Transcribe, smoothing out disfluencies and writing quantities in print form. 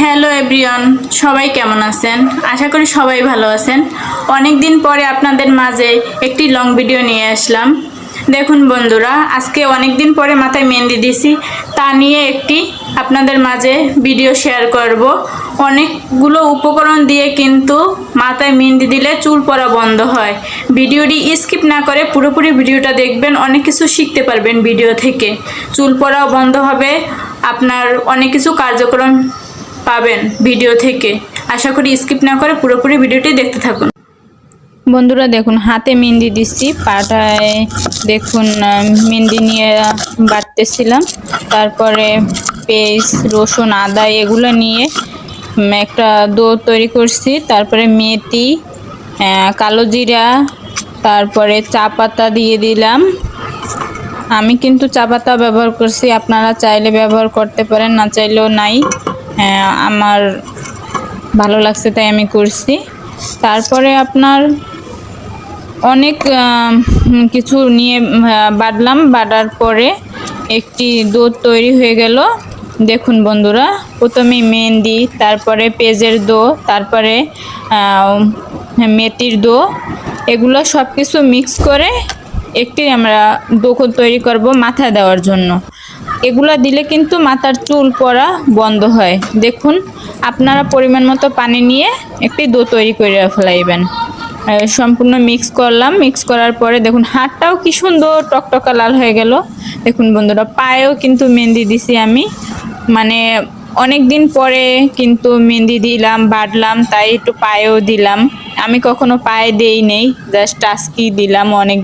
Hello everyone, সবাই কেমন আছেন? আশা করি সবাই ভালো আছেন। অনেক দিন পরে আপনাদের মাঝে একটি লং ভিডিও নিয়ে আসলাম। দেখুন বন্ধুরা, আজকে অনেক দিন পরে মাথায় মেহেন্দি দিছি, তা নিয়ে একটি আপনাদের মাঝে ভিডিও শেয়ার করব। অনেকগুলো উপকরণ দিয়ে কিন্তু মাথায় মেহেন্দি দিলে চুল পড়া বন্ধ হয়। ভিডিওটি স্কিপ না করে পুরোপুরি ভিডিওটা দেখবেন, অনেক কিছু শিখতে পারবেন ভিডিও থেকে। চুল পড়াও বন্ধ হবে, আপনার অনেক কিছু কার্যক্রম পাবেন ভিডিও থেকে। আশা করি স্কিপ না করে পুরোপুরি ভিডিওটি দেখতে থাকুন। বন্ধুরা দেখুন, হাতে মেহেন্দি দিচ্ছি, পাটায় দেখুন মেহেন্দি নিয়ে বাটতেছিলাম। তারপরে পেস্ট, রসুন, আদা এগুলো নিয়ে একটা ডো তৈরি করছি। তারপরে মেথি, কালো জিরা, তারপরে চা পাতা দিয়ে দিলাম। আমি কিন্তু চা পাতা ব্যবহার করছি, আপনারা চাইলে ব্যবহার করতে পারেন, না চাইলেও নাই। আমার ভালো লাগছে তাই আমি করছি। তারপরে আপনার অনেক কিছু নিয়ে বাটলাম। বাটার পরে একটি দুধ তৈরি হয়ে গেল। দেখুন বন্ধুরা, প্রথমে মেহেন্দি, তারপরে পেঁয়াজের দো, তারপরে মেথির দো, এগুলো সব কিছু মিক্স করে একটি আমরা ডো তৈরি করব মাথায় দেওয়ার জন্য। এগুলো দিলে কিন্তু মাথার চুল পড়া বন্ধ হয়। দেখুন, আপনারা পরিমাণ মতো পানি নিয়ে একটি ডো তৈরি করে ফেলাইবেন। সম্পূর্ণ মিক্স করলাম। মিক্স করার পরে দেখুন হাতটাও কি সুন্দর টকটকা লাল হয়ে গেল। দেখুন বন্ধুরা, পায়েও কিন্তু মেহেন্দি দিছি আমি, মানে অনেক দিন পরে কিন্তু মেহেন্দি দিলাম, বাটলাম, তাই একটু পায়েও দিলাম। আমি কখনো পায়ে দেই নেই, জাস্ট টাস্কি দিলাম অনেক